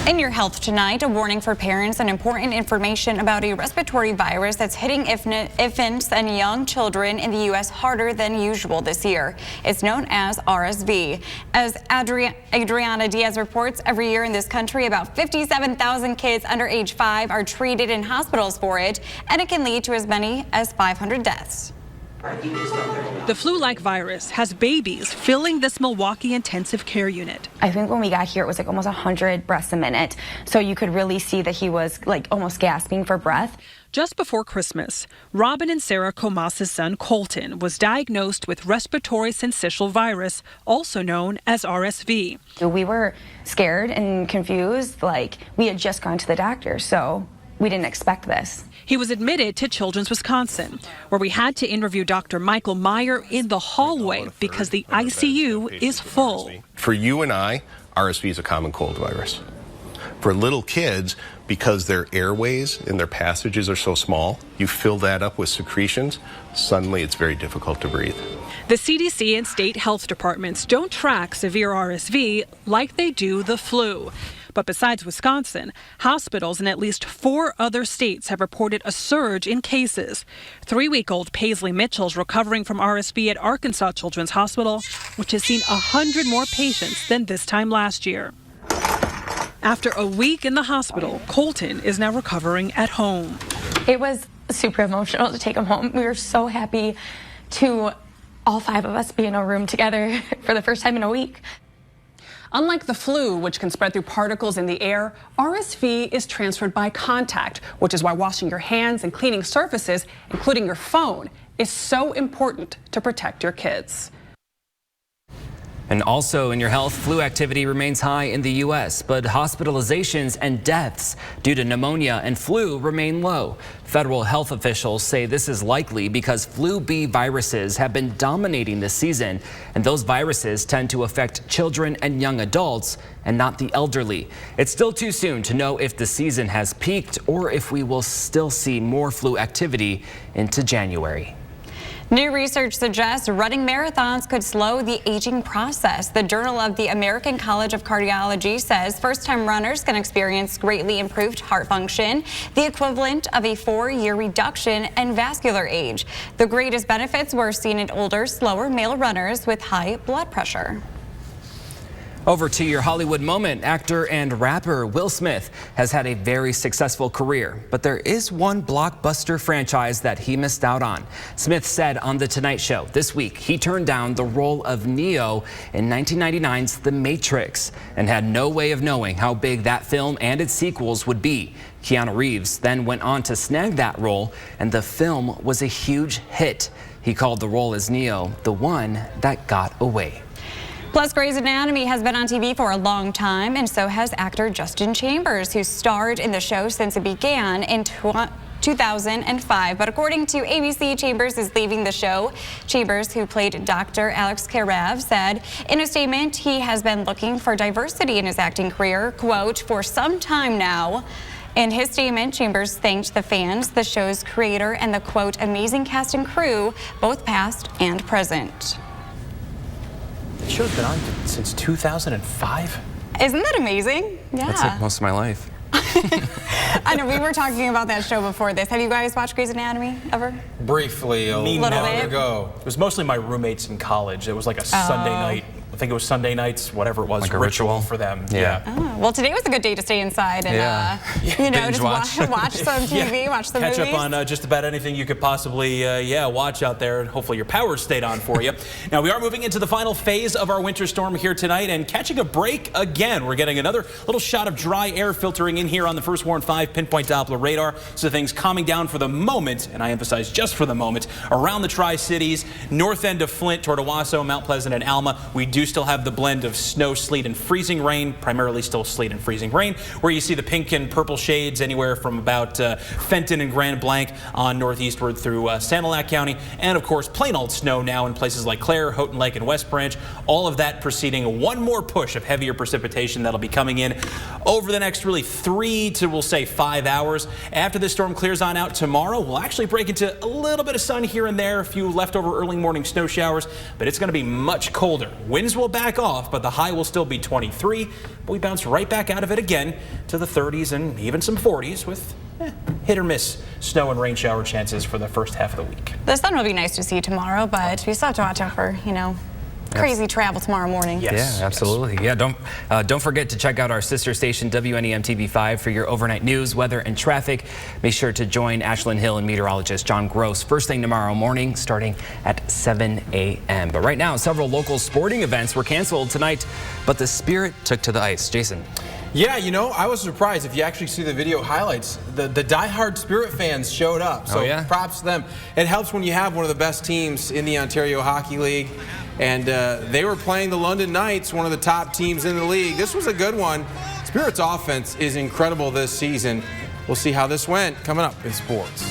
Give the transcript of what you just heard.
In your health tonight, a warning for parents and important information about a respiratory virus that's hitting infants and young children in the U.S. harder than usual this year. It's known as RSV. As Adriana Diaz reports, every year in this country, about 57,000 kids under age 5 are treated in hospitals for it, and it can lead to as many as 500 deaths. The flu-like virus has babies filling this Milwaukee intensive care unit. I think when we got here, it was like almost 100 breaths a minute. So you could really see that he was like almost gasping for breath. Just before Christmas, Robin and Sarah Comas' son Colton was diagnosed with respiratory syncytial virus, also known as RSV. We were scared and confused, like we had just gone to the doctor, so we didn't expect this. He was admitted to Children's Wisconsin, where we had to interview Dr. Michael Meyer in the hallway because the ICU is full. For you and I, RSV is a common cold virus. For little kids, because their airways and their passages are so small, you fill that up with secretions, suddenly it's very difficult to breathe. The CDC and state health departments don't track severe RSV like they do the flu. But besides Wisconsin, hospitals in at least 4 other states have reported a surge in cases. 3-week-old Paisley Mitchell's recovering from RSV at Arkansas Children's Hospital, which has seen 100 more patients than this time last year. After a week in the hospital, Colton is now recovering at home. It was super emotional to take him home. We were so happy to all 5 of us be in a room together for the first time in a week. Unlike the flu, which can spread through particles in the air, RSV is transferred by contact, which is why washing your hands and cleaning surfaces, including your phone, is so important to protect your kids. And also in your health, flu activity remains high in the U.S., but hospitalizations and deaths due to pneumonia and flu remain low. Federal health officials say this is likely because flu B viruses have been dominating this season, and those viruses tend to affect children and young adults and not the elderly. It's still too soon to know if the season has peaked or if we will still see more flu activity into January. New research suggests running marathons could slow the aging process. The Journal of the American College of Cardiology says first-time runners can experience greatly improved heart function, the equivalent of a 4-year reduction in vascular age. The greatest benefits were seen in older, slower male runners with high blood pressure. Over to your Hollywood moment. Actor and rapper Will Smith has had a very successful career, but there is one blockbuster franchise that he missed out on. Smith said on The Tonight Show this week he turned down the role of Neo in 1999's The Matrix and had no way of knowing how big that film and its sequels would be. Keanu Reeves then went on to snag that role, and the film was a huge hit. He called the role as Neo the one that got away. Plus, Grey's Anatomy has been on TV for a long time, and so has actor Justin Chambers, who starred in the show since it began in 2005. But according to ABC, Chambers is leaving the show. Chambers, who played Dr. Alex Karev, said in a statement he has been looking for diversity in his acting career, quote, for some time now. In his statement, Chambers thanked the fans, the show's creator, and the, quote, amazing cast and crew, both past and present. The show's been on since 2005. Isn't that amazing? Yeah. That's like most of my life. I know, we were talking about that show before this. Have you guys watched Grey's Anatomy ever? Briefly, a little bit ago. It was mostly my roommates in college. It was like a Sunday night. I think it was Sunday nights, whatever it was, like a ritual for them. Yeah. Oh, well, today was a good day to stay inside and, you know, just watch some TV, watch some movies. Catch up on just about anything you could possibly, watch out there. And hopefully your power stayed on for you. Now, we are moving into the final phase of our winter storm here tonight and catching a break again. We're getting another little shot of dry air filtering in here on the First Warn 5 pinpoint Doppler radar. So things calming down for the moment, and I emphasize just for the moment, around the Tri-Cities, north end of Flint toward Owasso, Mount Pleasant, and Alma. We do still have the blend of snow, sleet, and freezing rain, primarily still sleet and freezing rain, where you see the pink and purple shades anywhere from about Fenton and Grand Blanc on northeastward through Sanilac County, and of course plain old snow now in places like Clare, Houghton Lake, and West Branch. All of that preceding one more push of heavier precipitation that'll be coming in over the next really 3 to, we'll say, 5 hours. After this storm clears on out tomorrow, we'll actually break into a little bit of sun here and there, a few leftover early morning snow showers, but it's going to be much colder. Winds winds will back off, but the high will still be 23. But we bounce right back out of it again to the 30s and even some 40s with hit or miss snow and rain shower chances for the first half of the week. The sun will be nice to see tomorrow, but we still have to watch out for, crazy travel tomorrow morning. Yes. Yeah, absolutely. Yeah, don't forget to check out our sister station WNEMTV5 for your overnight news, weather, and traffic. Be sure to join Ashlyn Hill and meteorologist John Gross first thing tomorrow morning, starting at 7 a.m. But right now, several local sporting events were canceled tonight, but the Spirit took to the ice. Jason. Yeah, I was surprised. If you actually see the video highlights, the diehard Spirit fans showed up. So props to them. It helps when you have one of the best teams in the Ontario Hockey League. And they were playing the London Knights, one of the top teams in the league. This was a good one. Spirit's offense is incredible this season. We'll see how this went coming up in sports.